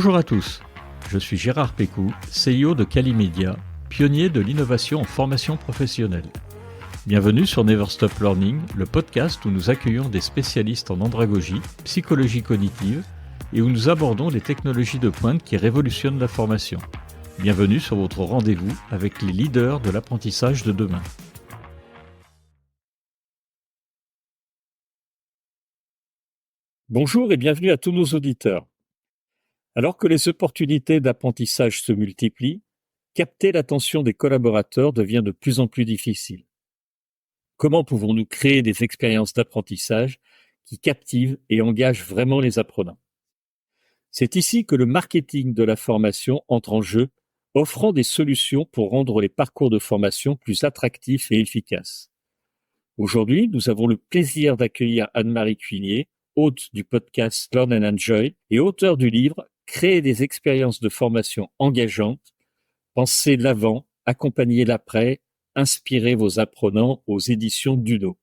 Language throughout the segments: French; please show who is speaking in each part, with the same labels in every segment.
Speaker 1: Bonjour à tous, je suis Gérard Pécou, CEO de Calimedia, pionnier de l'innovation en formation professionnelle. Bienvenue sur Never Stop Learning, le podcast où nous accueillons des spécialistes en andragogie, psychologie cognitive et où nous abordons les technologies de pointe qui révolutionnent la formation. Bienvenue sur votre rendez-vous avec les leaders de l'apprentissage de demain. Bonjour et bienvenue à tous nos auditeurs. Alors que les opportunités d'apprentissage se multiplient, capter l'attention des collaborateurs devient de plus en plus difficile. Comment pouvons-nous créer des expériences d'apprentissage qui captivent et engagent vraiment les apprenants? C'est ici que le marketing de la formation entre en jeu, offrant des solutions pour rendre les parcours de formation plus attractifs et efficaces. Aujourd'hui, nous avons le plaisir d'accueillir Anne-Marie Cuinier, hôte du podcast Learn and Enjoy et auteure du livre « Créer des expériences de formation engageantes, penser l'avant, accompagner l'après, inspirer vos apprenants » aux éditions Duno.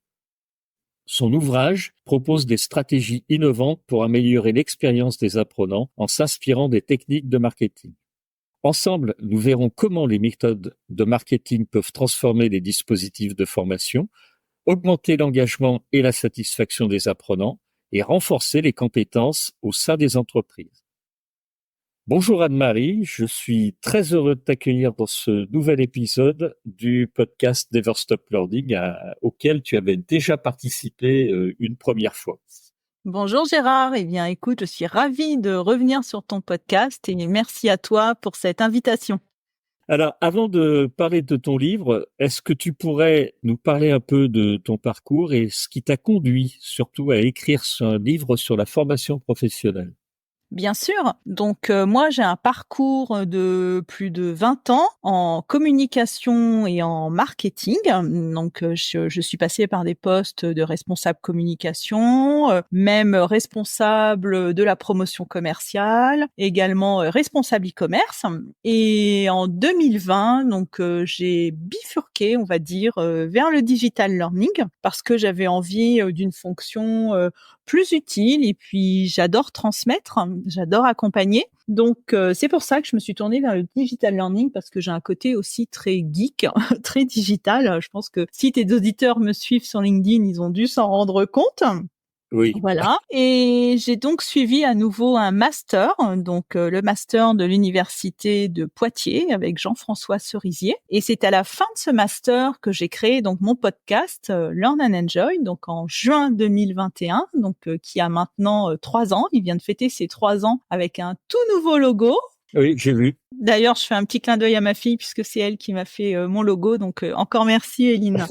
Speaker 1: Son ouvrage propose des stratégies innovantes pour améliorer l'expérience des apprenants en s'inspirant des techniques de marketing. Ensemble, nous verrons comment les méthodes de marketing peuvent transformer les dispositifs de formation, augmenter l'engagement et la satisfaction des apprenants et renforcer les compétences au sein des entreprises. Bonjour Anne-Marie, je suis très heureux de t'accueillir dans ce nouvel épisode du podcast Never Stop Learning auquel tu avais déjà participé une première fois.
Speaker 2: Bonjour Gérard, eh bien écoute, je suis ravie de revenir sur ton podcast et merci à toi pour cette invitation.
Speaker 1: Alors, avant de parler de ton livre, est-ce que tu pourrais nous parler un peu de ton parcours et ce qui t'a conduit surtout à écrire un livre sur la formation professionnelle?
Speaker 2: Bien sûr. Donc moi, j'ai un parcours de plus de 20 ans en communication et en marketing. Donc je suis passée par des postes de responsable communication, même responsable de la promotion commerciale, également responsable e-commerce. Et en 2020, donc j'ai bifurqué, on va dire, vers le digital learning parce que j'avais envie d'une fonction plus utile et puis j'adore transmettre, j'adore accompagner. Donc c'est pour ça que je me suis tournée vers le digital learning parce que j'ai un côté aussi très geek, très digital. Je pense que si tes auditeurs me suivent sur LinkedIn, ils ont dû s'en rendre compte.
Speaker 1: Oui.
Speaker 2: Voilà. Et j'ai donc suivi à nouveau un master, donc le master de l'université de Poitiers avec Jean-François Cerisier. Et c'est à la fin de ce master que j'ai créé donc mon podcast Learn and Enjoy, donc en juin 2021, donc qui a maintenant 3 ans. Il vient de fêter ses 3 ans avec un tout nouveau logo.
Speaker 1: Oui, j'ai vu.
Speaker 2: D'ailleurs, je fais un petit clin d'œil à ma fille puisque c'est elle qui m'a fait mon logo. Donc encore merci Eline.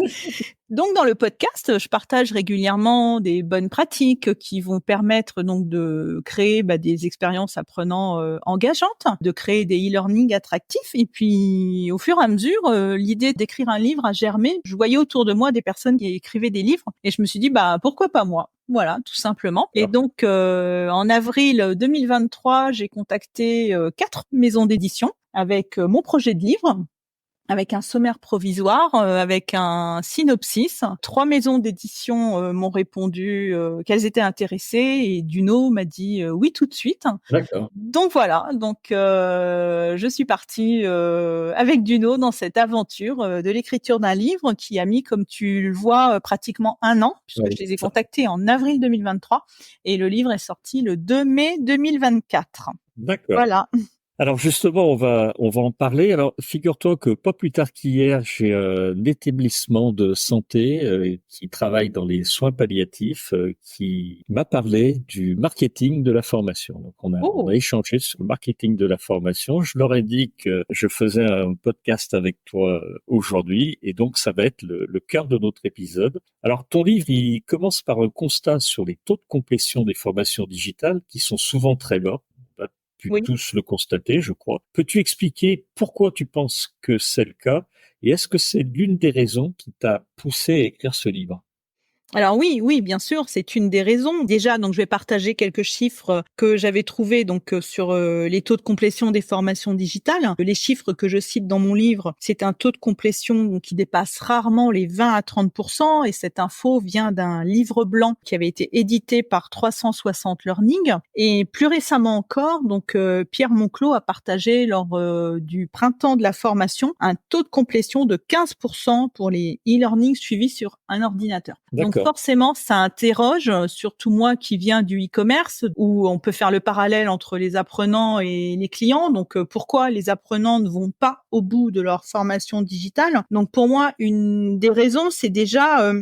Speaker 2: Donc dans le podcast, je partage régulièrement des bonnes pratiques qui vont permettre donc de créer des expériences apprenants engageantes, de créer des e-learning attractifs. Et puis au fur et à mesure, l'idée d'écrire un livre a germé. Je voyais autour de moi des personnes qui écrivaient des livres et je me suis dit pourquoi pas moi. Voilà, tout simplement. Et donc, en avril 2023, j'ai contacté 4 maisons d'édition avec mon projet de livre, avec un sommaire provisoire, avec un synopsis. 3 maisons d'édition m'ont répondu qu'elles étaient intéressées et Duno m'a dit oui tout de suite.
Speaker 1: D'accord.
Speaker 2: Donc voilà, donc je suis partie avec Duno dans cette aventure de l'écriture d'un livre qui a mis, comme tu le vois, pratiquement 1 an, puisque je les ai contactés en avril 2023 et le livre est sorti le 2 mai 2024.
Speaker 1: D'accord.
Speaker 2: Voilà.
Speaker 1: Alors justement, on va en parler. Alors figure-toi que pas plus tard qu'hier, j'ai un établissement de santé qui travaille dans les soins palliatifs qui m'a parlé du marketing de la formation. Donc on a échangé sur le marketing de la formation. Je leur ai dit que je faisais un podcast avec toi aujourd'hui et donc ça va être le cœur de notre épisode. Alors ton livre, il commence par un constat sur les taux de complétion des formations digitales qui sont souvent très bas. Tous le constater, je crois. Peux-tu expliquer pourquoi tu penses que c'est le cas et est-ce que c'est l'une des raisons qui t'a poussé à écrire ce livre?
Speaker 2: Alors oui, bien sûr, c'est une des raisons. Déjà, donc je vais partager quelques chiffres que j'avais trouvés donc sur les taux de complétion des formations digitales. Les chiffres que je cite dans mon livre, c'est un taux de complétion qui dépasse rarement les 20 à 30%, et cette info vient d'un livre blanc qui avait été édité par 360 Learning. Et plus récemment encore, donc Pierre Monclos a partagé lors du printemps de la formation un taux de complétion de 15% pour les e-learning suivis sur un ordinateur. Donc
Speaker 1: D'accord.
Speaker 2: forcément, ça interroge, surtout moi qui viens du e-commerce, où on peut faire le parallèle entre les apprenants et les clients. Donc pourquoi les apprenants ne vont pas au bout de leur formation digitale? Donc pour moi, une des raisons, c'est déjà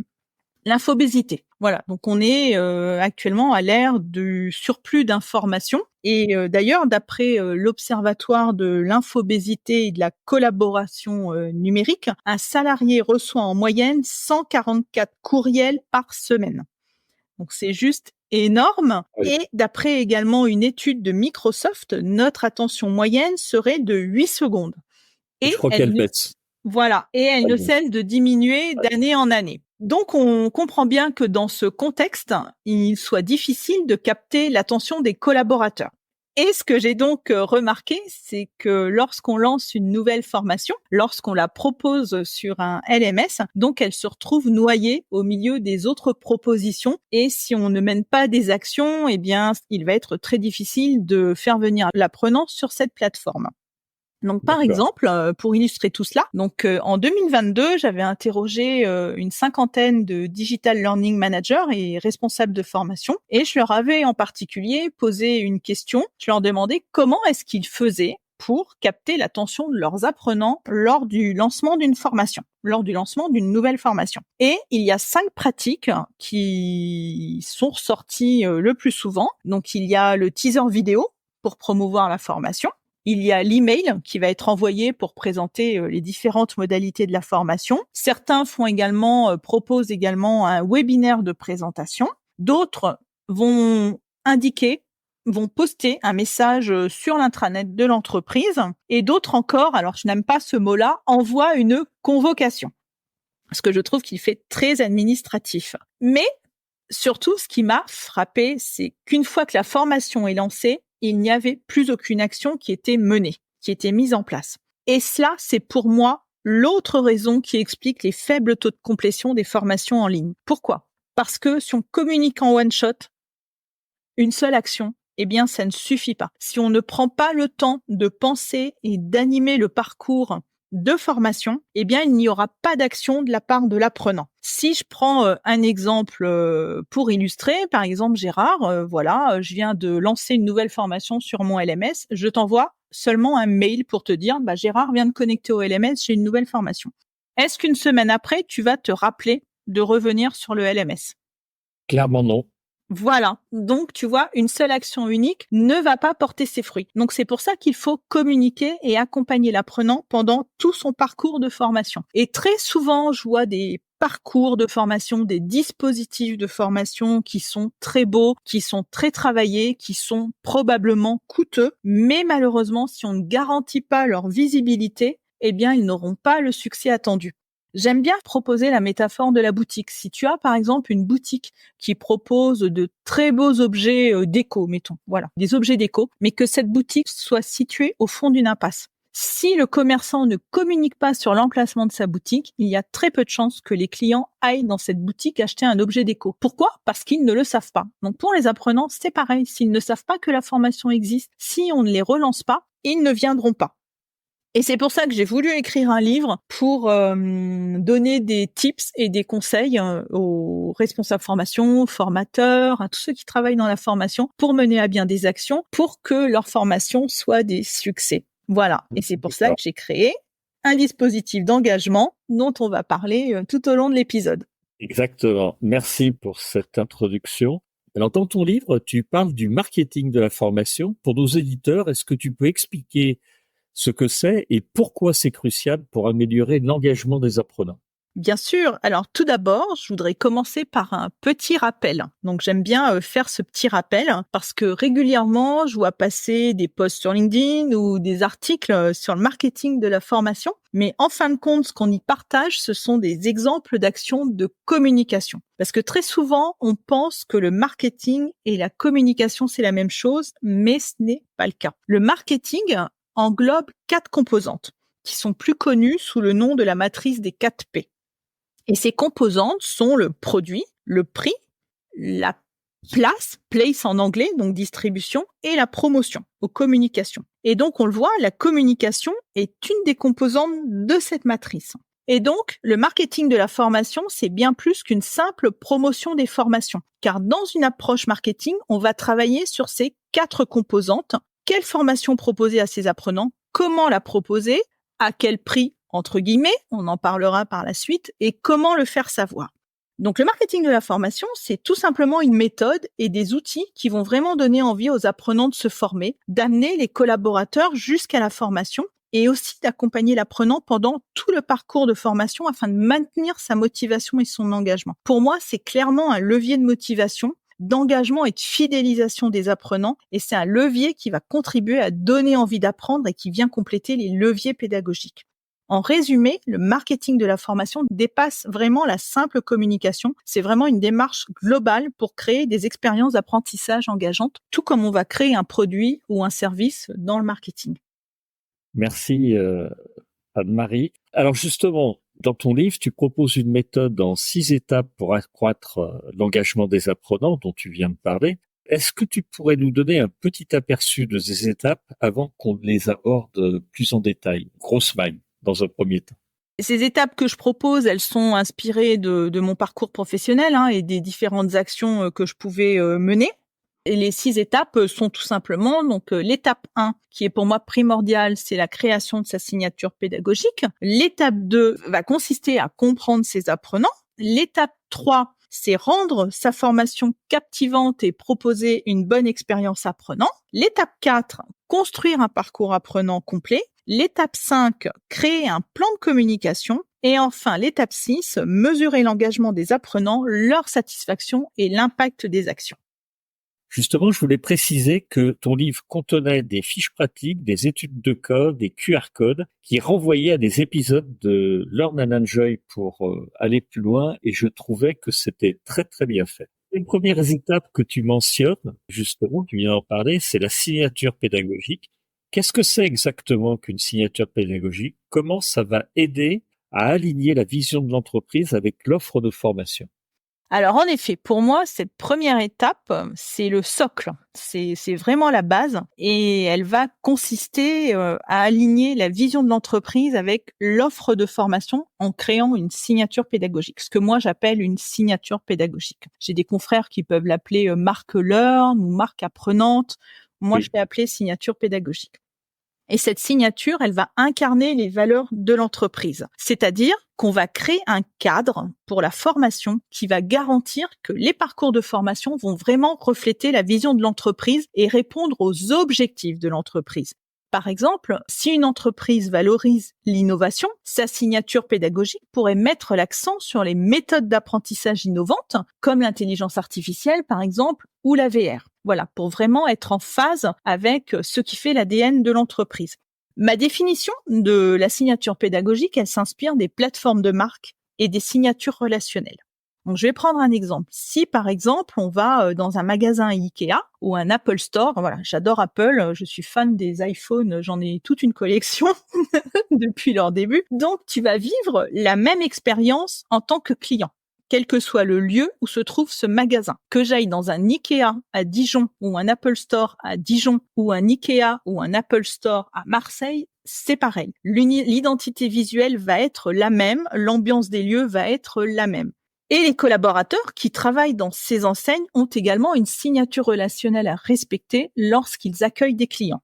Speaker 2: l'infobésité. Voilà, donc on est actuellement à l'ère du surplus d'informations. Et d'ailleurs, d'après l'Observatoire de l'infobésité et de la collaboration numérique, un salarié reçoit en moyenne 144 courriels par semaine. Donc c'est juste énorme.
Speaker 1: Oui.
Speaker 2: Et d'après également une étude de Microsoft, notre attention moyenne serait de 8 secondes.
Speaker 1: Et
Speaker 2: Et
Speaker 1: je crois
Speaker 2: elle
Speaker 1: qu'elle
Speaker 2: ne
Speaker 1: baisse.
Speaker 2: voilà, et elle
Speaker 1: Ah
Speaker 2: ne
Speaker 1: bon.
Speaker 2: cesse de diminuer
Speaker 1: Ouais.
Speaker 2: d'année en année. Donc on comprend bien que dans ce contexte, il soit difficile de capter l'attention des collaborateurs. Et ce que j'ai donc remarqué, c'est que lorsqu'on lance une nouvelle formation, lorsqu'on la propose sur un LMS, donc elle se retrouve noyée au milieu des autres propositions. Et si on ne mène pas des actions, eh bien, il va être très difficile de faire venir l'apprenant sur cette plateforme. Donc, par
Speaker 1: D'accord.
Speaker 2: exemple, pour illustrer tout cela, donc en 2022, j'avais interrogé une cinquantaine de digital learning managers et responsables de formation, et je leur avais en particulier posé une question. Je leur demandais comment est-ce qu'ils faisaient pour capter l'attention de leurs apprenants lors du lancement d'une formation, lors du lancement d'une nouvelle formation. Et il y a 5 pratiques qui sont ressorties le plus souvent. Donc, il y a le teaser vidéo pour promouvoir la formation. Il y a l'email qui va être envoyé pour présenter les différentes modalités de la formation. Certains proposent également un webinaire de présentation. D'autres vont poster un message sur l'intranet de l'entreprise. Et d'autres encore, alors je n'aime pas ce mot-là, envoient une convocation. Parce que je trouve qu'il fait très administratif. Mais surtout, ce qui m'a frappé, c'est qu'une fois que la formation est lancée, il n'y avait plus aucune action qui était menée, qui était mise en place. Et cela, c'est pour moi l'autre raison qui explique les faibles taux de complétion des formations en ligne. Pourquoi? Parce que si on communique en one shot, une seule action, eh bien, ça ne suffit pas. Si on ne prend pas le temps de penser et d'animer le parcours de formation, eh bien, il n'y aura pas d'action de la part de l'apprenant. Si je prends un exemple pour illustrer, par exemple, Gérard, je viens de lancer une nouvelle formation sur mon LMS, je t'envoie seulement un mail pour te dire, Gérard vient de connecter au LMS, j'ai une nouvelle formation. Est-ce qu'une semaine après, tu vas te rappeler de revenir sur le LMS?
Speaker 1: Clairement non.
Speaker 2: Voilà. Donc, tu vois, une seule action unique ne va pas porter ses fruits. Donc, c'est pour ça qu'il faut communiquer et accompagner l'apprenant pendant tout son parcours de formation. Et très souvent, je vois des parcours de formation, des dispositifs de formation qui sont très beaux, qui sont très travaillés, qui sont probablement coûteux. Mais malheureusement, si on ne garantit pas leur visibilité, eh bien, ils n'auront pas le succès attendu. J'aime bien proposer la métaphore de la boutique. Si tu as par exemple une boutique qui propose de très beaux objets déco, mettons, voilà, des objets déco, mais que cette boutique soit située au fond d'une impasse. Si le commerçant ne communique pas sur l'emplacement de sa boutique, il y a très peu de chances que les clients aillent dans cette boutique acheter un objet déco. Pourquoi? Parce qu'ils ne le savent pas. Donc pour les apprenants, c'est pareil. S'ils ne savent pas que la formation existe, si on ne les relance pas, ils ne viendront pas. Et c'est pour ça que j'ai voulu écrire un livre pour donner des tips et des conseils aux responsables formation, aux formateurs, à tous ceux qui travaillent dans la formation pour mener à bien des actions pour que leur formation soit des succès. Voilà. Et c'est pour ça que j'ai créé un dispositif d'engagement dont on va parler tout au long de l'épisode.
Speaker 1: Exactement. Merci pour cette introduction. Alors, dans ton livre, tu parles du marketing de la formation. Pour nos éditeurs, est-ce que tu peux expliquer ce que c'est et pourquoi c'est crucial pour améliorer l'engagement des apprenants?
Speaker 2: Bien sûr. Alors tout d'abord, je voudrais commencer par un petit rappel. Donc j'aime bien faire ce petit rappel parce que régulièrement, je vois passer des posts sur LinkedIn ou des articles sur le marketing de la formation. Mais en fin de compte, ce qu'on y partage, ce sont des exemples d'actions de communication. Parce que très souvent, on pense que le marketing et la communication, c'est la même chose, mais ce n'est pas le cas. Le marketing englobe 4 composantes qui sont plus connues sous le nom de la matrice des 4 P. Et ces composantes sont le produit, le prix, la place en anglais, donc distribution, et la promotion, aux communications. Et donc, on le voit, la communication est une des composantes de cette matrice. Et donc, le marketing de la formation, c'est bien plus qu'une simple promotion des formations. Car dans une approche marketing, on va travailler sur ces 4 composantes. Quelle formation proposer à ses apprenants? Comment la proposer? À quel prix? Entre guillemets, on en parlera par la suite, et comment le faire savoir. Donc le marketing de la formation, c'est tout simplement une méthode et des outils qui vont vraiment donner envie aux apprenants de se former, d'amener les collaborateurs jusqu'à la formation et aussi d'accompagner l'apprenant pendant tout le parcours de formation afin de maintenir sa motivation et son engagement. Pour moi, c'est clairement un levier de motivation, d'engagement et de fidélisation des apprenants, et c'est un levier qui va contribuer à donner envie d'apprendre et qui vient compléter les leviers pédagogiques. En résumé, le marketing de la formation dépasse vraiment la simple communication. C'est vraiment une démarche globale pour créer des expériences d'apprentissage engageantes, tout comme on va créer un produit ou un service dans le marketing.
Speaker 1: Merci Anne-Marie. Alors justement, dans ton livre, tu proposes une méthode en 6 étapes pour accroître l'engagement des apprenants dont tu viens de parler. Est-ce que tu pourrais nous donner un petit aperçu de ces étapes avant qu'on les aborde plus en détail? Grosse maille, dans un premier temps.
Speaker 2: Ces étapes que je propose, elles sont inspirées de mon parcours professionnel et des différentes actions que je pouvais mener. Et les 6 étapes sont tout simplement donc l'étape 1 qui est pour moi primordiale, c'est la création de sa signature pédagogique. L'étape 2 va consister à comprendre ses apprenants. L'étape 3, c'est rendre sa formation captivante et proposer une bonne expérience apprenant. L'étape 4, construire un parcours apprenant complet. L'étape 5, créer un plan de communication. Et enfin, l'étape 6, mesurer l'engagement des apprenants, leur satisfaction et l'impact des actions.
Speaker 1: Justement, je voulais préciser que ton livre contenait des fiches pratiques, des études de code, des QR codes qui renvoyaient à des épisodes de Learn and Enjoy pour aller plus loin, et je trouvais que c'était très très bien fait. Une première étape que tu mentionnes, justement, tu viens d'en parler, c'est la signature pédagogique. Qu'est-ce que c'est exactement qu'une signature pédagogique? Comment ça va aider à aligner la vision de l'entreprise avec l'offre de formation?
Speaker 2: Alors en effet, pour moi, cette première étape, c'est le socle. C'est vraiment la base et elle va consister à aligner la vision de l'entreprise avec l'offre de formation en créant une signature pédagogique, ce que moi j'appelle une signature pédagogique. J'ai des confrères qui peuvent l'appeler marque Learn ou marque apprenante. Moi,
Speaker 1: Oui.
Speaker 2: je l'ai appelée signature pédagogique. Et cette signature, elle va incarner les valeurs de l'entreprise. C'est-à-dire qu'on va créer un cadre pour la formation qui va garantir que les parcours de formation vont vraiment refléter la vision de l'entreprise et répondre aux objectifs de l'entreprise. Par exemple, si une entreprise valorise l'innovation, sa signature pédagogique pourrait mettre l'accent sur les méthodes d'apprentissage innovantes, comme l'intelligence artificielle par exemple, ou la VR. Voilà, pour vraiment être en phase avec ce qui fait l'ADN de l'entreprise. Ma définition de la signature pédagogique, elle s'inspire des plateformes de marque et des signatures relationnelles. Donc, je vais prendre un exemple. Si, par exemple, on va dans un magasin Ikea ou un Apple Store, voilà, j'adore Apple, je suis fan des iPhones, j'en ai toute une collection depuis leur début. Donc, tu vas vivre la même expérience en tant que client, quel que soit le lieu où se trouve ce magasin. Que j'aille dans un Ikea à Dijon ou un Apple Store à Dijon ou un Ikea ou un Apple Store à Marseille, c'est pareil. L'identité visuelle va être la même, l'ambiance des lieux va être la même. Et les collaborateurs qui travaillent dans ces enseignes ont également une signature relationnelle à respecter lorsqu'ils accueillent des clients.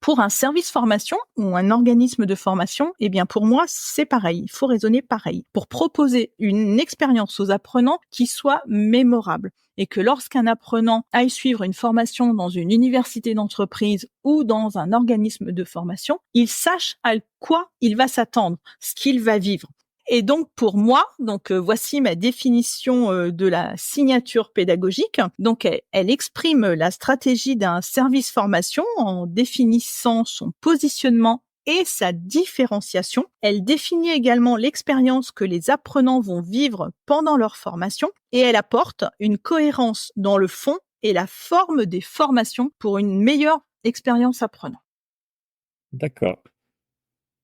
Speaker 2: Pour un service formation ou un organisme de formation, eh bien pour moi, c'est pareil. Il faut raisonner pareil pour proposer une expérience aux apprenants qui soit mémorable et que lorsqu'un apprenant aille suivre une formation dans une université d'entreprise ou dans un organisme de formation, il sache à quoi il va s'attendre, ce qu'il va vivre. Et donc pour moi, voici ma définition de la signature pédagogique. Donc elle exprime la stratégie d'un service formation en définissant son positionnement et sa différenciation. Elle définit également l'expérience que les apprenants vont vivre pendant leur formation et elle apporte une cohérence dans le fond et la forme des formations pour une meilleure expérience apprenant.
Speaker 1: D'accord.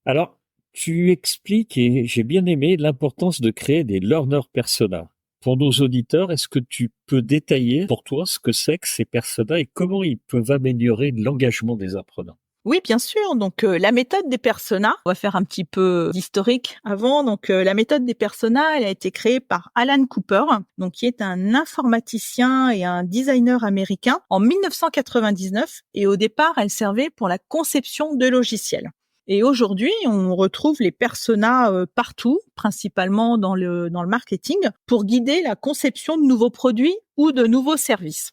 Speaker 1: Alors, tu expliques, et j'ai bien aimé, l'importance de créer des learner personas. Pour nos auditeurs, est-ce que tu peux détailler pour toi ce que c'est que ces personas et comment ils peuvent améliorer l'engagement des apprenants?
Speaker 2: Oui, bien sûr. La méthode des personas, on va faire un petit peu d'historique avant. La méthode des personas, elle a été créée par Alan Cooper, qui est un informaticien et un designer américain en 1999. Et au départ, elle servait pour la conception de logiciels. Et aujourd'hui, on retrouve les personas partout, principalement dans le marketing, pour guider la conception de nouveaux produits ou de nouveaux services.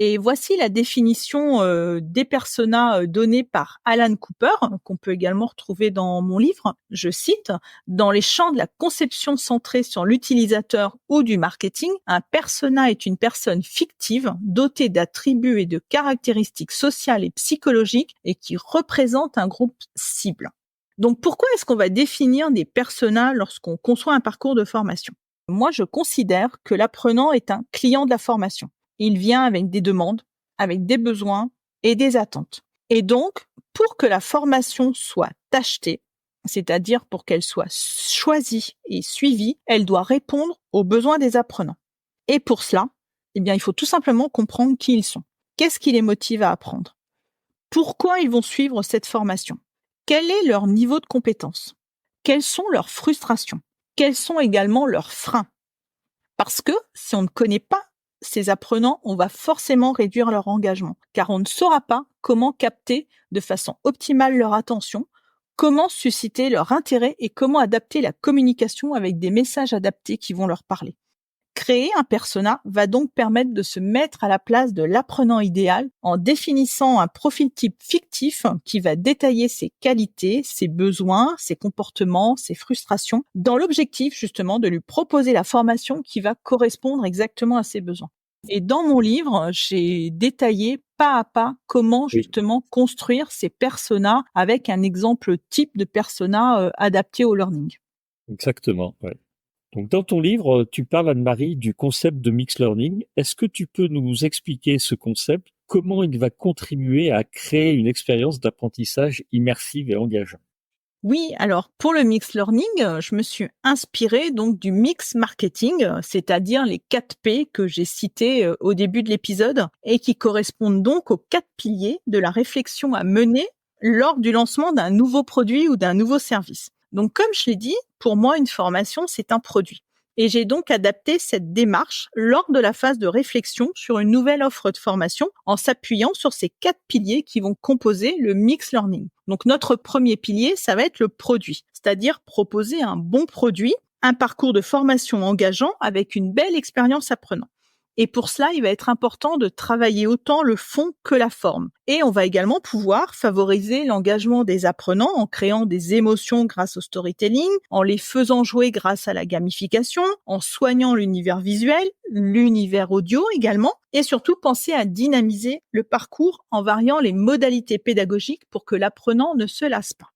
Speaker 2: Et voici la définition des personas donnée par Alan Cooper, qu'on peut également retrouver dans mon livre. Je cite, « Dans les champs de la conception centrée sur l'utilisateur ou du marketing, un persona est une personne fictive dotée d'attributs et de caractéristiques sociales et psychologiques et qui représente un groupe cible. » Donc pourquoi est-ce qu'on va définir des personas lorsqu'on conçoit un parcours de formation? Moi, je considère que l'apprenant est un client de la formation. Il vient avec des demandes, avec des besoins et des attentes. Et donc, pour que la formation soit achetée, c'est-à-dire pour qu'elle soit choisie et suivie, elle doit répondre aux besoins des apprenants. Et pour cela, il faut tout simplement comprendre qui ils sont. Qu'est-ce qui les motive à apprendre? Pourquoi ils vont suivre cette formation? Quel est leur niveau de compétence? Quelles sont leurs frustrations? Quels sont également leurs freins? Parce que si on ne connaît pas ces apprenants, on va forcément réduire leur engagement, car on ne saura pas comment capter de façon optimale leur attention, comment susciter leur intérêt et comment adapter la communication avec des messages adaptés qui vont leur parler. Créer un persona va donc permettre de se mettre à la place de l'apprenant idéal en définissant un profil type fictif qui va détailler ses qualités, ses besoins, ses comportements, ses frustrations, dans l'objectif justement de lui proposer la formation qui va correspondre exactement à ses besoins. Et dans mon livre, j'ai détaillé pas à pas comment justement construire ces personas avec un exemple type de persona adapté au learning.
Speaker 1: Exactement, ouais. Donc, dans ton livre, tu parles, Anne-Marie, du concept de mixed learning. Est-ce que tu peux nous expliquer ce concept, comment il va contribuer à créer une expérience d'apprentissage immersive et engageante?
Speaker 2: Oui, alors pour le mixed learning, je me suis inspirée donc du mix marketing, c'est-à-dire les 4 P que j'ai cités au début de l'épisode et qui correspondent donc aux 4 piliers de la réflexion à mener lors du lancement d'un nouveau produit ou d'un nouveau service. Donc comme je l'ai dit, pour moi une formation c'est un produit. Et j'ai donc adapté cette démarche lors de la phase de réflexion sur une nouvelle offre de formation en s'appuyant sur ces 4 piliers qui vont composer le mixed learning. Donc notre premier pilier, ça va être le produit, c'est-à-dire proposer un bon produit, un parcours de formation engageant avec une belle expérience apprenant. Et pour cela, il va être important de travailler autant le fond que la forme. Et on va également pouvoir favoriser l'engagement des apprenants en créant des émotions grâce au storytelling, en les faisant jouer grâce à la gamification, en soignant l'univers visuel, l'univers audio également, et surtout penser à dynamiser le parcours en variant les modalités pédagogiques pour que l'apprenant ne se lasse pas.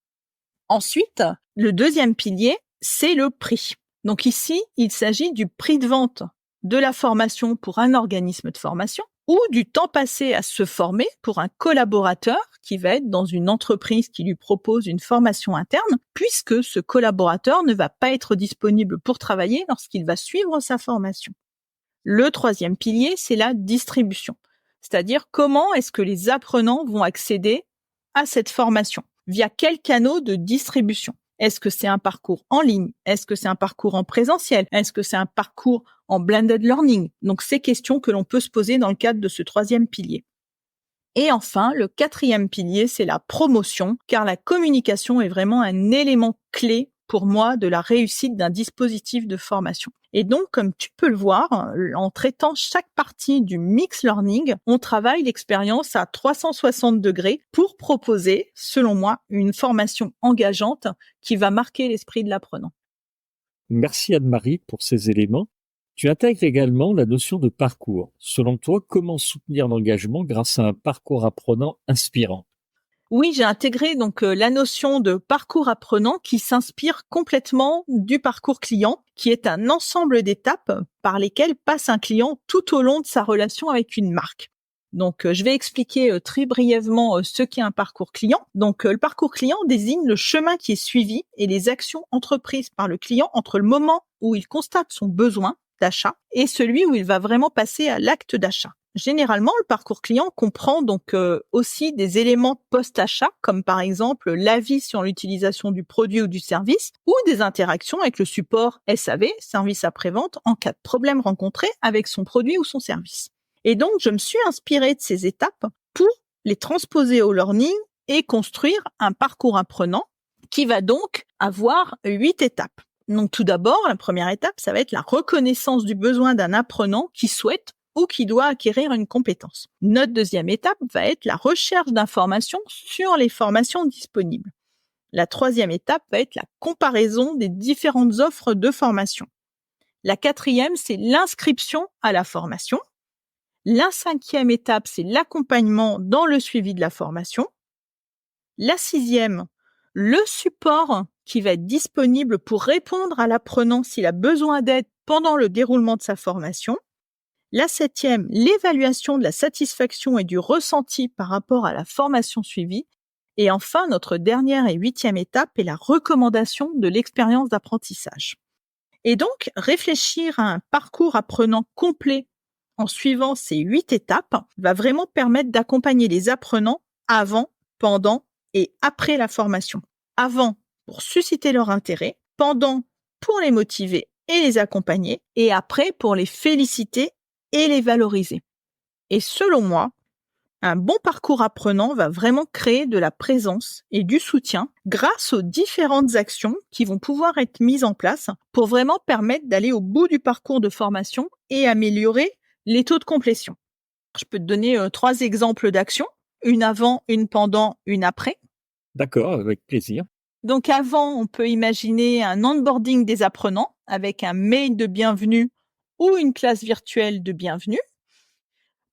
Speaker 2: Ensuite, le deuxième pilier, c'est le prix. Donc ici, il s'agit du prix de vente de la formation pour un organisme de formation ou du temps passé à se former pour un collaborateur qui va être dans une entreprise qui lui propose une formation interne, puisque ce collaborateur ne va pas être disponible pour travailler lorsqu'il va suivre sa formation. Le troisième pilier, c'est la distribution, c'est-à-dire comment est-ce que les apprenants vont accéder à cette formation, via quels canaux de distribution. Est-ce que c'est un parcours en ligne? Est-ce que c'est un parcours en présentiel? Est-ce que c'est un parcours en blended learning? Donc, ces questions que l'on peut se poser dans le cadre de ce troisième pilier. Et enfin, le quatrième pilier, c'est la promotion, car la communication est vraiment un élément clé pour moi de la réussite d'un dispositif de formation. Et donc, comme tu peux le voir, en traitant chaque partie du mixed learning, on travaille l'expérience à 360 degrés pour proposer, selon moi, une formation engageante qui va marquer l'esprit de l'apprenant.
Speaker 1: Merci Anne-Marie pour ces éléments. Tu intègres également la notion de parcours. Selon toi, comment soutenir l'engagement grâce à un parcours apprenant inspirant?
Speaker 2: Oui, j'ai intégré donc la notion de parcours apprenant qui s'inspire complètement du parcours client, qui est un ensemble d'étapes par lesquelles passe un client tout au long de sa relation avec une marque. Donc, je vais expliquer très brièvement ce qu'est un parcours client. Donc, le parcours client désigne le chemin qui est suivi et les actions entreprises par le client entre le moment où il constate son besoin d'achat et celui où il va vraiment passer à l'acte d'achat. Généralement, le parcours client comprend donc aussi des éléments post-achat, comme par exemple l'avis sur l'utilisation du produit ou du service, ou des interactions avec le support SAV, service après-vente, en cas de problème rencontré avec son produit ou son service. Et donc, je me suis inspirée de ces étapes pour les transposer au learning et construire un parcours apprenant qui va donc avoir 8 étapes. Donc, tout d'abord, la première étape, ça va être la reconnaissance du besoin d'un apprenant qui souhaite ou qui doit acquérir une compétence. Notre deuxième étape va être la recherche d'informations sur les formations disponibles. La troisième étape va être la comparaison des différentes offres de formation. La quatrième, c'est l'inscription à la formation. La cinquième étape, c'est l'accompagnement dans le suivi de la formation. La sixième, le support qui va être disponible pour répondre à l'apprenant s'il a besoin d'aide pendant le déroulement de sa formation. La septième, l'évaluation de la satisfaction et du ressenti par rapport à la formation suivie. Et enfin, notre dernière et huitième étape est la recommandation de l'expérience d'apprentissage. Et donc, réfléchir à un parcours apprenant complet en suivant ces 8 étapes va vraiment permettre d'accompagner les apprenants avant, pendant et après la formation. Avant, pour susciter leur intérêt, pendant, pour les motiver et les accompagner, et après, pour les féliciter et les valoriser. Et selon moi, un bon parcours apprenant va vraiment créer de la présence et du soutien grâce aux différentes actions qui vont pouvoir être mises en place pour vraiment permettre d'aller au bout du parcours de formation et améliorer les taux de complétion. Je peux te donner 3 exemples d'actions, une avant, une pendant, une après.
Speaker 1: D'accord, avec plaisir.
Speaker 2: Donc avant, on peut imaginer un onboarding des apprenants avec un mail de bienvenue ou une classe virtuelle de bienvenue.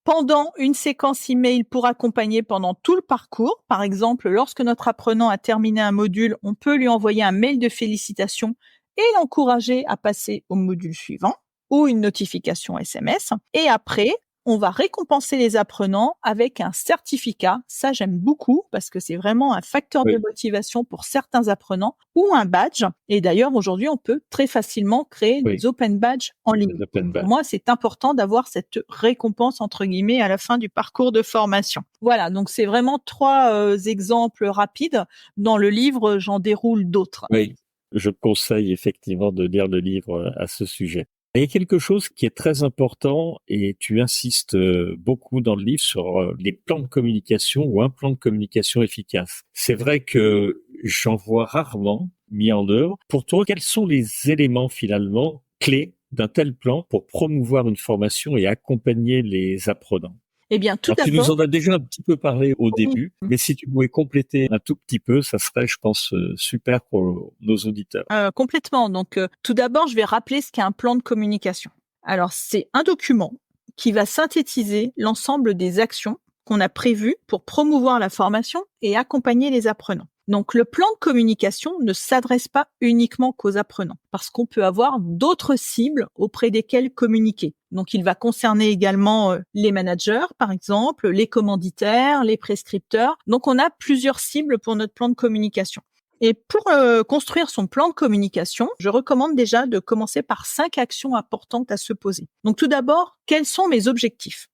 Speaker 2: Pendant, une séquence email pour accompagner pendant tout le parcours. Par exemple, lorsque notre apprenant a terminé un module, on peut lui envoyer un mail de félicitations et l'encourager à passer au module suivant ou une notification SMS. Et après, on va récompenser les apprenants avec un certificat. Ça, j'aime beaucoup parce que c'est vraiment un facteur de motivation pour certains apprenants ou un badge. Et d'ailleurs, aujourd'hui, on peut très facilement créer des open badges en ligne. Pour moi, c'est important d'avoir cette récompense, entre guillemets, à la fin du parcours de formation. Voilà, donc c'est vraiment 3 exemples rapides. Dans le livre, j'en déroule d'autres.
Speaker 1: Oui, je conseille effectivement de lire le livre à ce sujet. Il y a quelque chose qui est très important et tu insistes beaucoup dans le livre sur les plans de communication ou un plan de communication efficace. C'est vrai que j'en vois rarement mis en œuvre. Pour toi, quels sont les éléments finalement clés d'un tel plan pour promouvoir une formation et accompagner les apprenants?
Speaker 2: Eh bien, tout d'abord,
Speaker 1: tu nous en as déjà un petit peu parlé au début, mais si tu pouvais compléter un tout petit peu, ça serait, je pense, super pour nos auditeurs.
Speaker 2: Complètement. Donc, tout d'abord, je vais rappeler ce qu'est un plan de communication. Alors, c'est un document qui va synthétiser l'ensemble des actions qu'on a prévues pour promouvoir la formation et accompagner les apprenants. Donc, le plan de communication ne s'adresse pas uniquement qu'aux apprenants, parce qu'on peut avoir d'autres cibles auprès desquelles communiquer. Donc, il va concerner également les managers, par exemple, les commanditaires, les prescripteurs. Donc, on a plusieurs cibles pour notre plan de communication. Et pour construire son plan de communication, je recommande déjà de commencer par 5 actions importantes à se poser. Donc, tout d'abord, quels sont mes objectifs?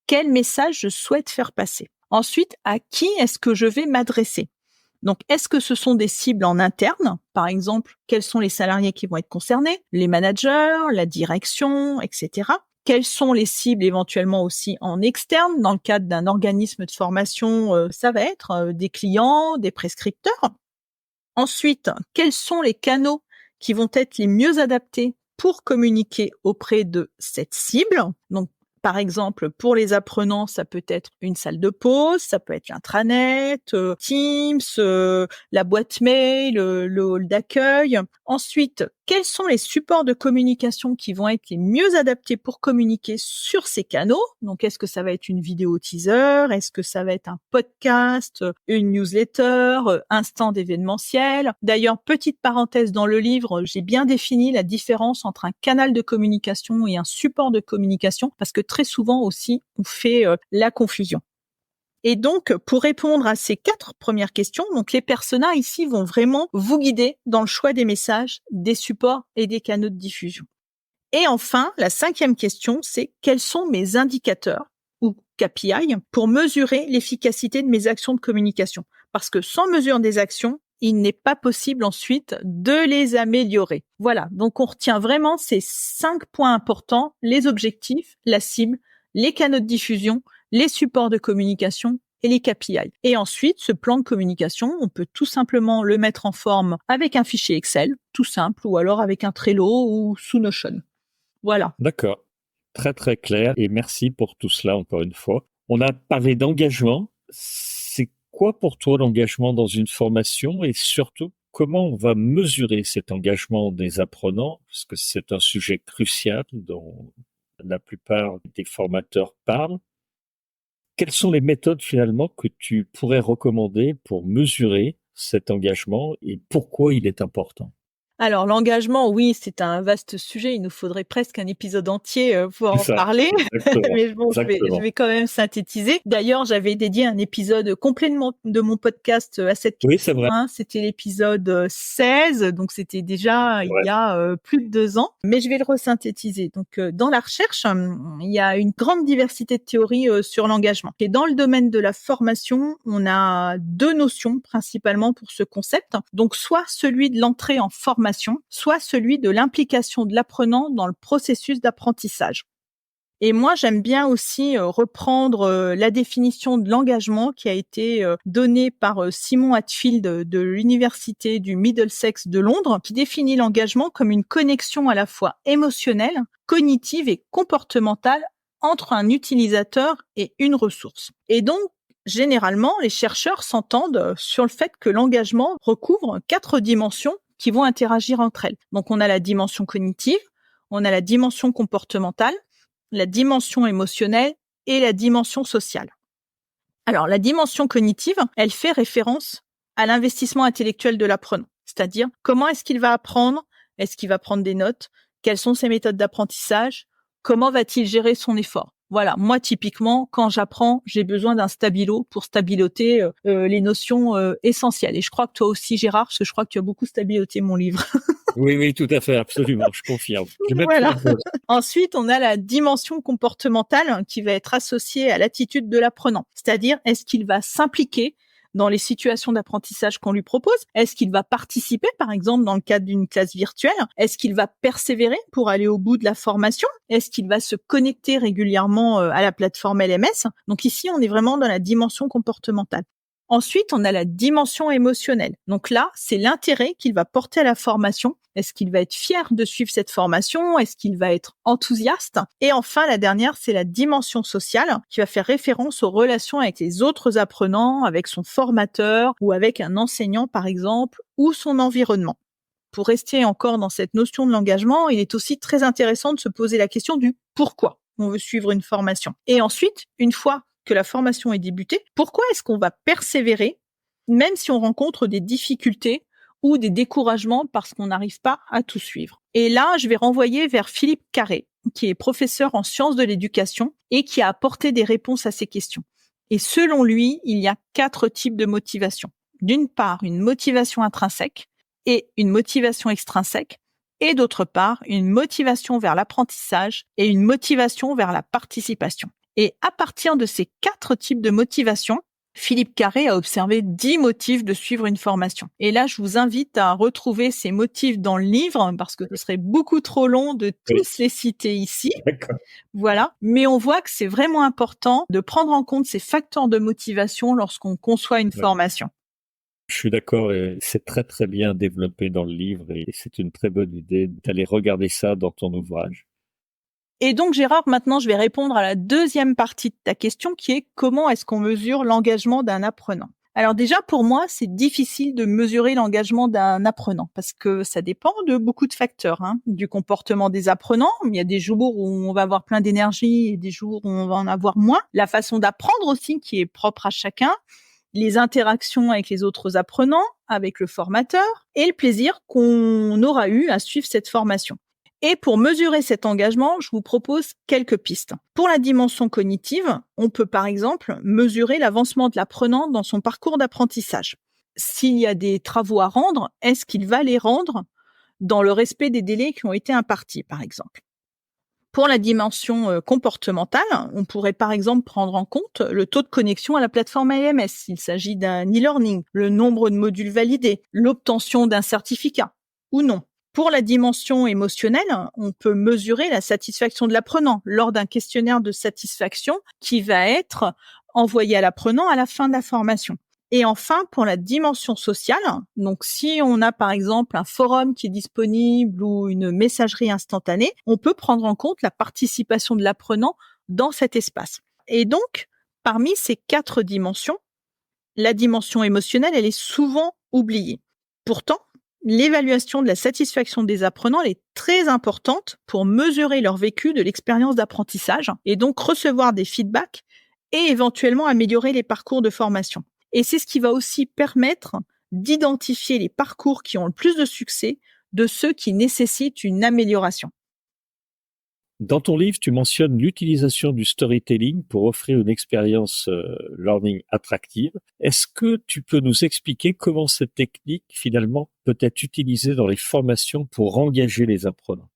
Speaker 2: Quel message je souhaite faire passer? Ensuite, à qui est-ce que je vais m'adresser? Donc, est-ce que ce sont des cibles en interne? Par exemple, quels sont les salariés qui vont être concernés? Les managers, la direction, etc. Quelles sont les cibles éventuellement aussi en externe? Dans le cadre d'un organisme de formation, ça va être des clients, des prescripteurs. Ensuite, quels sont les canaux qui vont être les mieux adaptés pour communiquer auprès de cette cible? Donc, par exemple, pour les apprenants, ça peut être une salle de pause, ça peut être l'intranet, Teams, la boîte mail, le hall d'accueil. Ensuite, quels sont les supports de communication qui vont être les mieux adaptés pour communiquer sur ces canaux. Donc, est-ce que ça va être une vidéo teaser? Est-ce que ça va être un podcast, une newsletter, un stand événementiel? D'ailleurs, petite parenthèse dans le livre, j'ai bien défini la différence entre un canal de communication et un support de communication parce que très souvent aussi, on fait la confusion. Et donc, pour répondre à ces 4 premières questions, donc les personas ici vont vraiment vous guider dans le choix des messages, des supports et des canaux de diffusion. Et enfin, la 5e question, c'est quels sont mes indicateurs ou KPI pour mesurer l'efficacité de mes actions de communication? Parce que sans mesure des actions, il n'est pas possible ensuite de les améliorer. Voilà, donc on retient vraiment ces 5 points importants, les objectifs, la cible, les canaux de diffusion, les supports de communication et les KPI. Et ensuite, ce plan de communication, on peut tout simplement le mettre en forme avec un fichier Excel, tout simple, ou alors avec un Trello ou sous Notion. Voilà.
Speaker 1: D'accord. Très, très clair. Et merci pour tout cela, encore une fois. On a parlé d'engagement. C'est quoi pour toi l'engagement dans une formation et surtout, comment on va mesurer cet engagement des apprenants? Parce que c'est un sujet crucial dont la plupart des formateurs parlent. Quelles sont les méthodes finalement que tu pourrais recommander pour mesurer cet engagement et pourquoi il est important?
Speaker 2: Alors l'engagement, oui, c'est un vaste sujet. Il nous faudrait presque un épisode entier pour
Speaker 1: C'est
Speaker 2: en
Speaker 1: ça,
Speaker 2: parler.
Speaker 1: exactement,
Speaker 2: Mais bon, je
Speaker 1: exactement.
Speaker 2: vais quand même synthétiser. D'ailleurs, j'avais dédié un épisode complètement de mon podcast à cette
Speaker 1: Oui, c'est
Speaker 2: question.
Speaker 1: vrai,
Speaker 2: C'était l'épisode 16, donc c'était déjà
Speaker 1: c'est
Speaker 2: il
Speaker 1: vrai.
Speaker 2: y a plus de 2 ans. Mais je vais le resynthétiser. Donc, dans la recherche, il y a une grande diversité de théories sur l'engagement. Et dans le domaine de la formation, on a 2 notions principalement pour ce concept. Donc, soit celui de l'entrée en formation, soit celui de l'implication de l'apprenant dans le processus d'apprentissage. Et moi, j'aime bien aussi reprendre la définition de l'engagement qui a été donnée par Simon Hatfield de l'université du Middlesex de Londres, qui définit l'engagement comme une connexion à la fois émotionnelle, cognitive et comportementale entre un utilisateur et une ressource. Et donc, généralement, les chercheurs s'entendent sur le fait que l'engagement recouvre 4 dimensions qui vont interagir entre elles. Donc, on a la dimension cognitive, on a la dimension comportementale, la dimension émotionnelle et la dimension sociale. Alors, la dimension cognitive, elle fait référence à l'investissement intellectuel de l'apprenant. C'est-à-dire, comment est-ce qu'il va apprendre? Est-ce qu'il va prendre des notes? Quelles sont ses méthodes d'apprentissage? Comment va-t-il gérer son effort? Voilà, moi typiquement, quand j'apprends, j'ai besoin d'un stabilo pour stabiloter les notions essentielles. Et je crois que toi aussi, Gérard, parce que je crois que tu as beaucoup stabiloté mon livre.
Speaker 1: Oui, oui, tout à fait, absolument, je confirme. Je vais mettre
Speaker 2: Voilà.
Speaker 1: en pause.
Speaker 2: Ensuite, on a la dimension comportementale qui va être associée à l'attitude de l'apprenant. C'est-à-dire, est-ce qu'il va s'impliquer dans les situations d'apprentissage qu'on lui propose? Est-ce qu'il va participer, par exemple, dans le cadre d'une classe virtuelle? Est-ce qu'il va persévérer pour aller au bout de la formation? Est-ce qu'il va se connecter régulièrement à la plateforme LMS? Donc ici, on est vraiment dans la dimension comportementale. Ensuite, on a la dimension émotionnelle. Donc là, c'est l'intérêt qu'il va porter à la formation. Est-ce qu'il va être fier de suivre cette formation? Est-ce qu'il va être enthousiaste? Et enfin, la dernière, c'est la dimension sociale qui va faire référence aux relations avec les autres apprenants, avec son formateur ou avec un enseignant, par exemple, ou son environnement. Pour rester encore dans cette notion de l'engagement, il est aussi très intéressant de se poser la question du pourquoi on veut suivre une formation. Et ensuite, une fois que la formation est débutée, pourquoi est-ce qu'on va persévérer même si on rencontre des difficultés ou des découragements parce qu'on n'arrive pas à tout suivre? Et là, je vais renvoyer vers Philippe Carré, qui est professeur en sciences de l'éducation et qui a apporté des réponses à ces questions. Et selon lui, il y a 4 types de motivation. D'une part, une motivation intrinsèque et une motivation extrinsèque, et d'autre part, une motivation vers l'apprentissage et une motivation vers la participation. Et à partir de ces 4 types de motivation, Philippe Carré a observé 10 motifs de suivre une formation. Et là, je vous invite à retrouver ces motifs dans le livre parce que ce serait beaucoup trop long de
Speaker 1: Oui,
Speaker 2: tous les citer ici.
Speaker 1: d'accord.
Speaker 2: Voilà. Mais on voit que c'est vraiment important de prendre en compte ces facteurs de motivation lorsqu'on conçoit une
Speaker 1: Ouais.
Speaker 2: formation.
Speaker 1: Je suis d'accord et c'est très, très bien développé dans le livre et c'est une très bonne idée d'aller regarder ça dans ton ouvrage.
Speaker 2: Et donc, Gérard, maintenant, je vais répondre à la deuxième partie de ta question qui est comment est-ce qu'on mesure l'engagement d'un apprenant? Alors déjà, pour moi, c'est difficile de mesurer l'engagement d'un apprenant parce que ça dépend de beaucoup de facteurs, du comportement des apprenants. Il y a des jours où on va avoir plein d'énergie et des jours où on va en avoir moins. La façon d'apprendre aussi qui est propre à chacun, les interactions avec les autres apprenants, avec le formateur et le plaisir qu'on aura eu à suivre cette formation. Et pour mesurer cet engagement, je vous propose quelques pistes. Pour la dimension cognitive, on peut par exemple mesurer l'avancement de l'apprenant dans son parcours d'apprentissage. S'il y a des travaux à rendre, est-ce qu'il va les rendre dans le respect des délais qui ont été impartis, par exemple? Pour la dimension comportementale, on pourrait par exemple prendre en compte le taux de connexion à la plateforme AMS s'il s'agit d'un e-learning, le nombre de modules validés, l'obtention d'un certificat ou non. Pour la dimension émotionnelle, on peut mesurer la satisfaction de l'apprenant lors d'un questionnaire de satisfaction qui va être envoyé à l'apprenant à la fin de la formation. Et enfin, pour la dimension sociale, donc si on a par exemple un forum qui est disponible ou une messagerie instantanée, on peut prendre en compte la participation de l'apprenant dans cet espace. Et donc, parmi ces 4 dimensions, la dimension émotionnelle, elle est souvent oubliée. Pourtant, l'évaluation de la satisfaction des apprenants est très importante pour mesurer leur vécu de l'expérience d'apprentissage et donc recevoir des feedbacks et éventuellement améliorer les parcours de formation. Et c'est ce qui va aussi permettre d'identifier les parcours qui ont le plus de succès de ceux qui nécessitent une amélioration.
Speaker 1: Dans ton livre, tu mentionnes l'utilisation du storytelling pour offrir une expérience learning attractive. Est-ce que tu peux nous expliquer comment cette technique, finalement, peut être utilisée dans les formations pour engager les apprenants?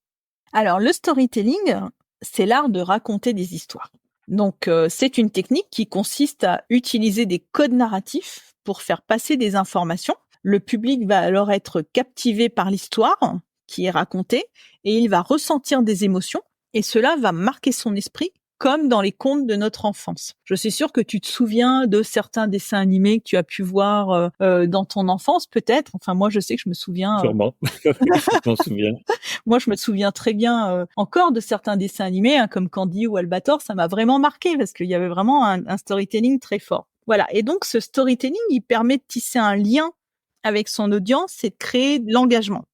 Speaker 2: Alors, le storytelling, c'est l'art de raconter des histoires. Donc, c'est une technique qui consiste à utiliser des codes narratifs pour faire passer des informations. Le public va alors être captivé par l'histoire qui est racontée et il va ressentir des émotions et cela va marquer son esprit comme dans les contes de notre enfance. Je suis sûre que tu te souviens de certains dessins animés que tu as pu voir dans ton enfance, peut-être. Enfin, moi, je sais que je me souviens.
Speaker 1: Sûrement, je m'en souviens.
Speaker 2: Moi, je me souviens très bien encore de certains dessins animés, comme Candy ou Albator. Ça m'a vraiment marqué parce qu'il y avait vraiment un storytelling très fort. Voilà. Et donc, ce storytelling, il permet de tisser un lien avec son audience et de créer de l'engagement.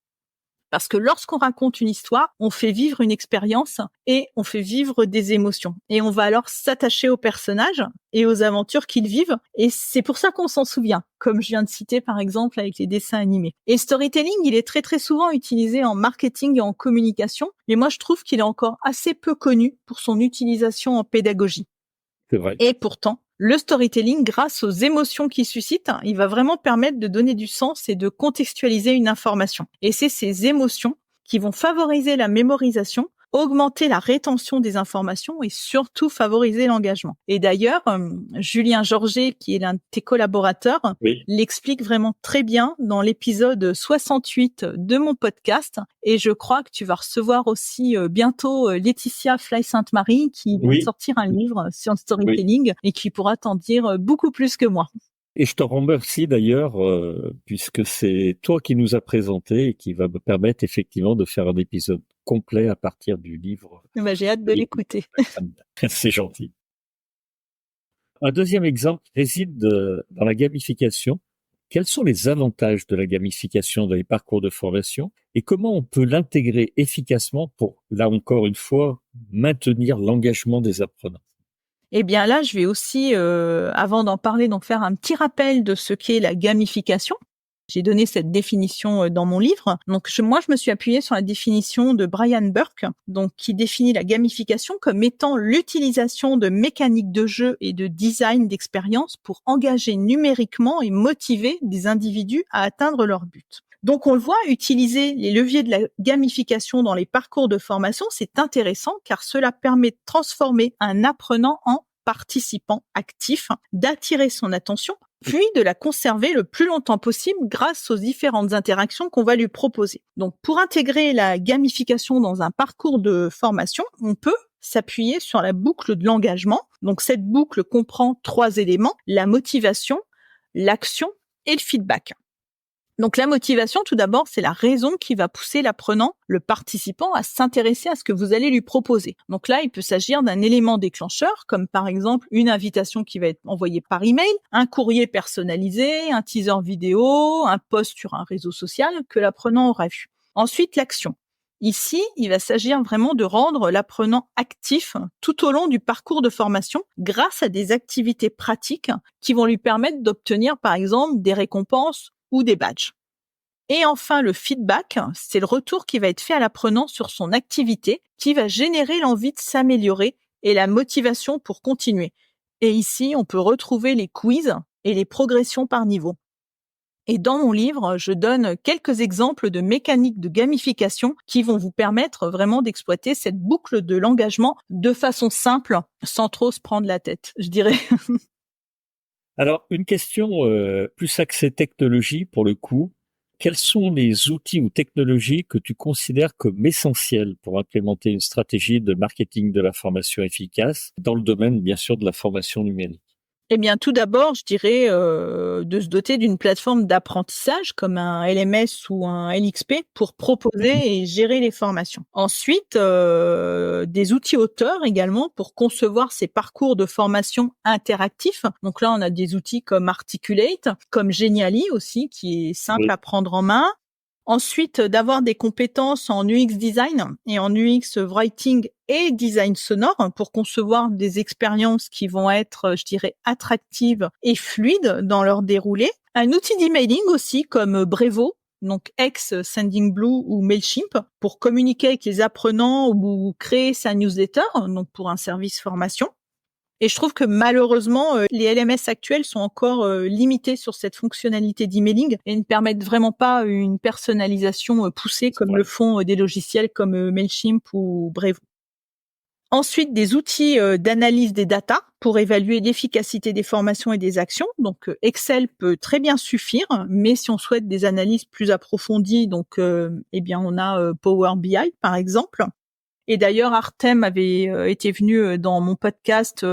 Speaker 2: Parce que lorsqu'on raconte une histoire, on fait vivre une expérience et on fait vivre des émotions. Et on va alors s'attacher aux personnages et aux aventures qu'ils vivent. Et c'est pour ça qu'on s'en souvient, comme je viens de citer par exemple avec les dessins animés. Et storytelling, il est très très souvent utilisé en marketing et en communication. Mais moi, je trouve qu'il est encore assez peu connu pour son utilisation en pédagogie.
Speaker 1: C'est vrai.
Speaker 2: Et pourtant, le storytelling, grâce aux émotions qu'il suscite, il va vraiment permettre de donner du sens et de contextualiser une information. Et c'est ces émotions qui vont favoriser la mémorisation, augmenter la rétention des informations et surtout favoriser l'engagement. Et d'ailleurs, Julien Georget, qui est l'un de tes collaborateurs, l'explique vraiment très bien dans l'épisode 68 de mon podcast. Et je crois que tu vas recevoir aussi bientôt Laetitia Fly-Sainte-Marie qui vient de sortir un livre sur le storytelling et qui pourra t'en dire beaucoup plus que moi.
Speaker 1: Et je te remercie d'ailleurs, puisque c'est toi qui nous as présenté et qui va me permettre effectivement de faire un épisode complet à partir du livre.
Speaker 2: J'ai hâte de l'écouter.
Speaker 1: C'est gentil. Un deuxième exemple réside dans la gamification. Quels sont les avantages de la gamification dans les parcours de formation et comment on peut l'intégrer efficacement pour, là encore une fois, maintenir l'engagement des apprenants?
Speaker 2: Eh bien là, je vais aussi, avant d'en parler, donc faire un petit rappel de ce qu'est la gamification. J'ai donné cette définition dans mon livre. Donc moi, je me suis appuyée sur la définition de Brian Burke, donc qui définit la gamification comme étant l'utilisation de mécaniques de jeu et de design d'expérience pour engager numériquement et motiver des individus à atteindre leur but. Donc on le voit, utiliser les leviers de la gamification dans les parcours de formation, c'est intéressant car cela permet de transformer un apprenant en participant actif, d'attirer son attention, puis de la conserver le plus longtemps possible grâce aux différentes interactions qu'on va lui proposer. Donc pour intégrer la gamification dans un parcours de formation, on peut s'appuyer sur la boucle de l'engagement. Donc cette boucle comprend 3 éléments, la motivation, l'action et le feedback. Donc la motivation, tout d'abord, c'est la raison qui va pousser l'apprenant, le participant, à s'intéresser à ce que vous allez lui proposer. Donc là, il peut s'agir d'un élément déclencheur, comme par exemple une invitation qui va être envoyée par email, un courrier personnalisé, un teaser vidéo, un post sur un réseau social que l'apprenant aura vu. Ensuite, l'action. Ici, il va s'agir vraiment de rendre l'apprenant actif tout au long du parcours de formation grâce à des activités pratiques qui vont lui permettre d'obtenir, par exemple, des récompenses ou des badges. Et enfin, le feedback, c'est le retour qui va être fait à l'apprenant sur son activité qui va générer l'envie de s'améliorer et la motivation pour continuer. Et ici, on peut retrouver les quiz et les progressions par niveau. Et dans mon livre, je donne quelques exemples de mécaniques de gamification qui vont vous permettre vraiment d'exploiter cette boucle de l'engagement de façon simple, sans trop se prendre la tête, je dirais.
Speaker 1: Alors, une question plus axée technologie pour le coup. Quels sont les outils ou technologies que tu considères comme essentiels pour implémenter une stratégie de marketing de la formation efficace dans le domaine, bien sûr, de la formation numérique?
Speaker 2: Eh bien, tout d'abord, je dirais de se doter d'une plateforme d'apprentissage comme un LMS ou un LXP pour
Speaker 1: Mhm.
Speaker 2: proposer et gérer les formations. Ensuite, des outils auteurs également pour concevoir ces parcours de formation interactifs. Donc là, on a des outils comme Articulate, comme Genially aussi, qui est simple
Speaker 1: Oui.
Speaker 2: à prendre en main. Ensuite, d'avoir des compétences en UX design et en UX writing et design sonore pour concevoir des expériences qui vont être, je dirais, attractives et fluides dans leur déroulé. Un outil d'emailing aussi comme Brevo, donc ex Sendingblue ou Mailchimp pour communiquer avec les apprenants ou créer sa newsletter, donc pour un service formation. Et je trouve que malheureusement, les LMS actuels sont encore limités sur cette fonctionnalité d'emailing et ne permettent vraiment pas une personnalisation poussée
Speaker 1: C'est
Speaker 2: comme le
Speaker 1: vrai.
Speaker 2: font des logiciels comme Mailchimp ou Brevo. Ensuite, des outils d'analyse des datas pour évaluer l'efficacité des formations et des actions. Donc, Excel peut très bien suffire, mais si on souhaite des analyses plus approfondies, donc, eh bien, on a Power BI, par exemple. Et d'ailleurs, Artem avait été venu dans mon podcast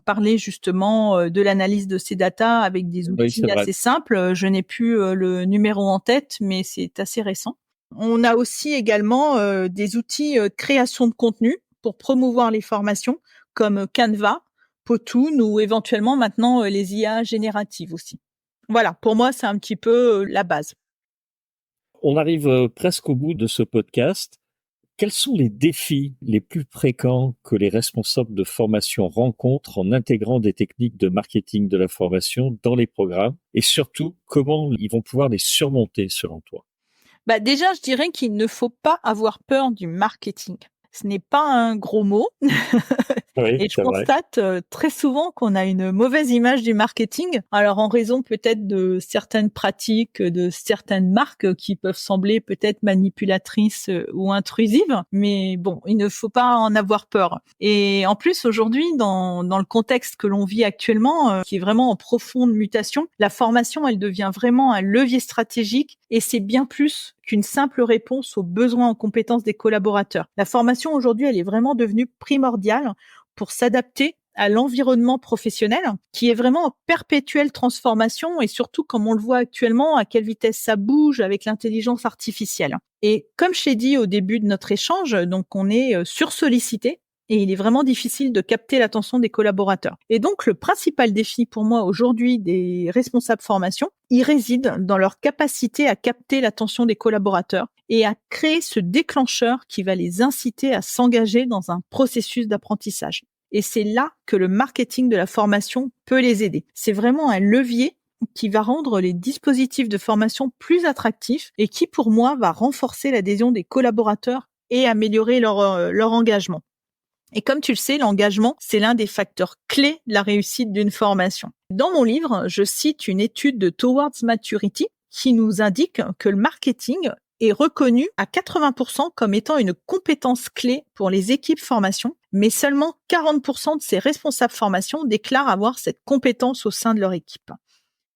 Speaker 2: parler justement de l'analyse de ces datas avec des
Speaker 1: Oui,
Speaker 2: outils
Speaker 1: c'est vrai.
Speaker 2: assez simples. Je n'ai plus le numéro en tête, mais c'est assez récent. On a aussi également des outils de création de contenu pour promouvoir les formations comme Canva, Powtoon ou éventuellement maintenant les IA génératives aussi. Voilà, pour moi, c'est un petit peu la base.
Speaker 1: On arrive presque au bout de ce podcast. Quels sont les défis les plus fréquents que les responsables de formation rencontrent en intégrant des techniques de marketing de la formation dans les programmes et surtout comment ils vont pouvoir les surmonter selon toi?
Speaker 2: Bah déjà, je dirais qu'il ne faut pas avoir peur du marketing. Ce n'est pas un gros mot.
Speaker 1: Oui,
Speaker 2: Et je
Speaker 1: c'est vrai.
Speaker 2: constate très souvent qu'on a une mauvaise image du marketing. Alors en raison peut-être de certaines pratiques, de certaines marques qui peuvent sembler peut-être manipulatrices ou intrusives. Mais bon, il ne faut pas en avoir peur. Et en plus aujourd'hui, dans le contexte que l'on vit actuellement, qui est vraiment en profonde mutation, la formation, elle devient vraiment un levier stratégique et c'est bien plus qu'une simple réponse aux besoins en compétences des collaborateurs. La formation aujourd'hui, elle est vraiment devenue primordiale pour s'adapter à l'environnement professionnel qui est vraiment en perpétuelle transformation et surtout, comme on le voit actuellement, à quelle vitesse ça bouge avec l'intelligence artificielle. Et comme je l'ai dit au début de notre échange, donc on est sursollicité et il est vraiment difficile de capter l'attention des collaborateurs. Et donc, le principal défi pour moi aujourd'hui des responsables formation, il réside dans leur capacité à capter l'attention des collaborateurs et à créer ce déclencheur qui va les inciter à s'engager dans un processus d'apprentissage. Et c'est là que le marketing de la formation peut les aider. C'est vraiment un levier qui va rendre les dispositifs de formation plus attractifs et qui, pour moi, va renforcer l'adhésion des collaborateurs et améliorer leur engagement. Et comme tu le sais, l'engagement, c'est l'un des facteurs clés de la réussite d'une formation. Dans mon livre, je cite une étude de Towards Maturity qui nous indique que le marketing est reconnu à 80% comme étant une compétence clé pour les équipes formation, mais seulement 40% de ces responsables formation déclarent avoir cette compétence au sein de leur équipe.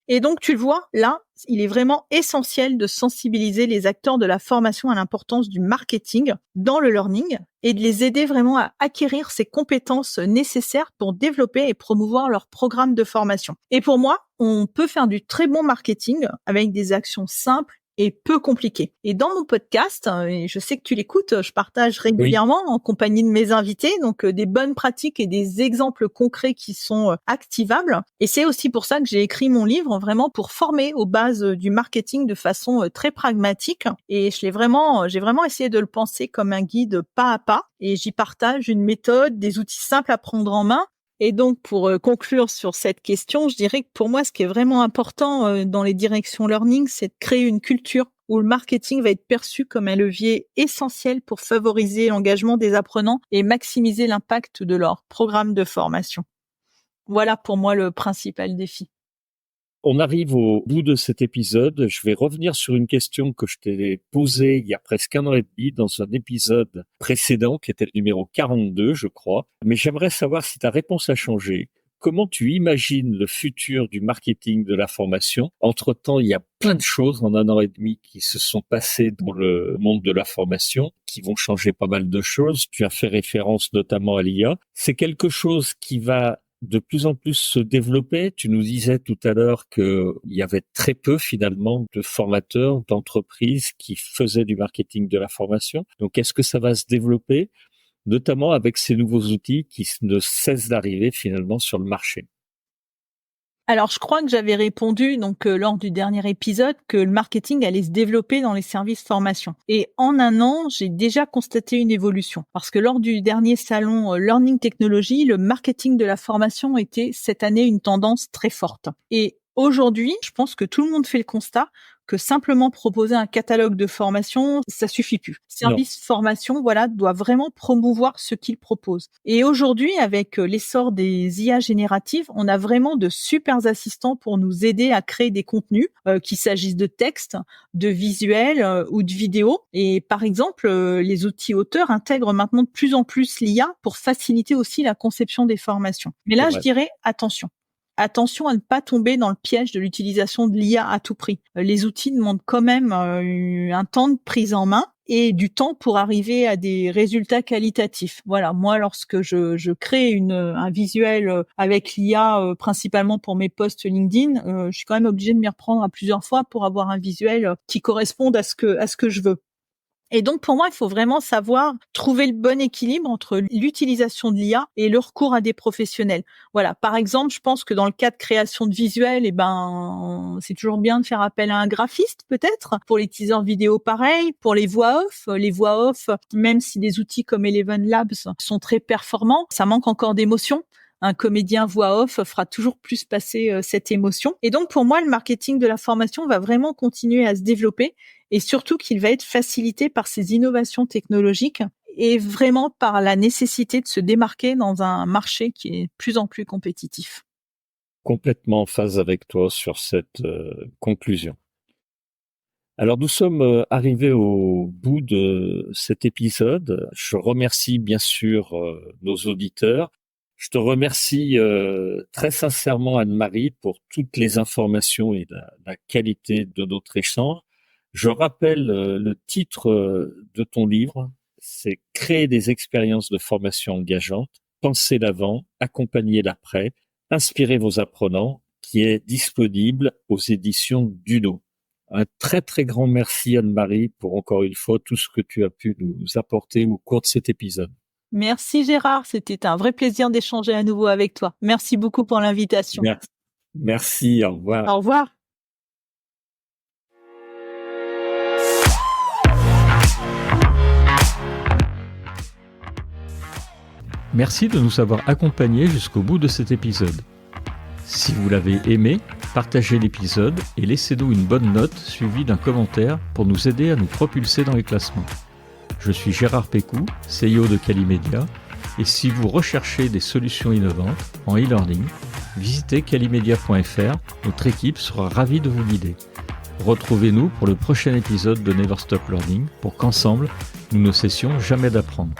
Speaker 2: Et donc, tu le vois, là, il est vraiment essentiel de sensibiliser les acteurs de la formation à l'importance du marketing dans le learning et de les aider vraiment à acquérir ces compétences nécessaires pour développer et promouvoir leur programme de formation. Et pour moi, on peut faire du très bon marketing avec des actions simples et peu compliquées. Et dans mon podcast, et je sais que tu l'écoutes, je partage régulièrement en compagnie de mes invités, donc des bonnes pratiques et des exemples concrets qui sont activables. Et c'est aussi pour ça que j'ai écrit mon livre, vraiment pour former aux bases du marketing de façon très pragmatique. Et j'ai vraiment essayé de le penser comme un guide pas à pas. Et j'y partage une méthode, des outils simples à prendre en main. Et donc, pour conclure sur cette question, je dirais que pour moi, ce qui est vraiment important dans les directions learning, c'est de créer une culture où le marketing va être perçu comme un levier essentiel pour favoriser l'engagement des apprenants et maximiser l'impact de leur programme de formation. Voilà pour moi le principal défi.
Speaker 1: On arrive au bout de cet épisode. Je vais revenir sur une question que je t'ai posée il y a presque 1 an et demi dans un épisode précédent qui était le numéro 42, je crois. Mais j'aimerais savoir si ta réponse a changé. Comment tu imagines le futur du marketing de la formation? Entre-temps, il y a plein de choses en 1 an et demi qui se sont passées dans le monde de la formation, qui vont changer pas mal de choses. Tu as fait référence notamment à l'IA. C'est quelque chose qui va de plus en plus se développer. Tu nous disais tout à l'heure qu'il y avait très peu finalement de formateurs, d'entreprises qui faisaient du marketing de la formation. Donc est-ce que ça va se développer, notamment avec ces nouveaux outils qui ne cessent d'arriver finalement sur le marché?
Speaker 2: Alors, je crois que j'avais répondu lors du dernier épisode que le marketing allait se développer dans les services formation. Et en 1 an, j'ai déjà constaté une évolution. Parce que lors du dernier salon Learning Technology, le marketing de la formation était cette année une tendance très forte. Et aujourd'hui, je pense que tout le monde fait le constat que simplement proposer un catalogue de formation, ça suffit plus. Service formation, doit vraiment promouvoir ce qu'il propose. Et aujourd'hui, avec l'essor des IA génératives, on a vraiment de super assistants pour nous aider à créer des contenus, qu'il s'agisse de textes, de visuels ou de vidéos. Et par exemple, les outils auteurs intègrent maintenant de plus en plus l'IA pour faciliter aussi la conception des formations. Mais là, je dirais attention. Attention à ne pas tomber dans le piège de l'utilisation de l'IA à tout prix. Les outils demandent quand même un temps de prise en main et du temps pour arriver à des résultats qualitatifs. Voilà, moi, lorsque je crée un visuel avec l'IA, principalement pour mes posts LinkedIn, je suis quand même obligée de m'y reprendre à plusieurs fois pour avoir un visuel qui corresponde à ce que je veux. Et donc, pour moi, il faut vraiment savoir trouver le bon équilibre entre l'utilisation de l'IA et le recours à des professionnels. Voilà. Par exemple, je pense que dans le cas de création de visuels, c'est toujours bien de faire appel à un graphiste, peut-être. Pour les teasers vidéo, pareil. Pour les voix off, même si des outils comme Eleven Labs sont très performants, ça manque encore d'émotion. Un comédien voix off fera toujours plus passer cette émotion. Et donc, pour moi, le marketing de la formation va vraiment continuer à se développer et surtout qu'il va être facilité par ces innovations technologiques et vraiment par la nécessité de se démarquer dans un marché qui est de plus en plus compétitif.
Speaker 1: Complètement en phase avec toi sur cette conclusion. Alors nous sommes arrivés au bout de cet épisode. Je remercie bien sûr nos auditeurs. Je te remercie très sincèrement, Anne-Marie, pour toutes les informations et la qualité de notre échange. Je rappelle le titre de ton livre, c'est « Créer des expériences de formation engageantes, penser l'avant, accompagner l'après, inspirer vos apprenants », qui est disponible aux éditions Duno. Un très très grand merci, Anne-Marie, pour encore une fois tout ce que tu as pu nous apporter au cours de cet épisode.
Speaker 2: Merci Gérard, c'était un vrai plaisir d'échanger à nouveau avec toi. Merci beaucoup pour l'invitation.
Speaker 1: Merci, au revoir.
Speaker 2: Au revoir.
Speaker 1: Merci de nous avoir accompagnés jusqu'au bout de cet épisode. Si vous l'avez aimé, partagez l'épisode et laissez-nous une bonne note suivie d'un commentaire pour nous aider à nous propulser dans les classements. Je suis Gérard Pécou, CEO de Calimedia, et si vous recherchez des solutions innovantes en e-learning, visitez calimedia.fr, notre équipe sera ravie de vous guider. Retrouvez-nous pour le prochain épisode de Never Stop Learning pour qu'ensemble, nous ne cessions jamais d'apprendre.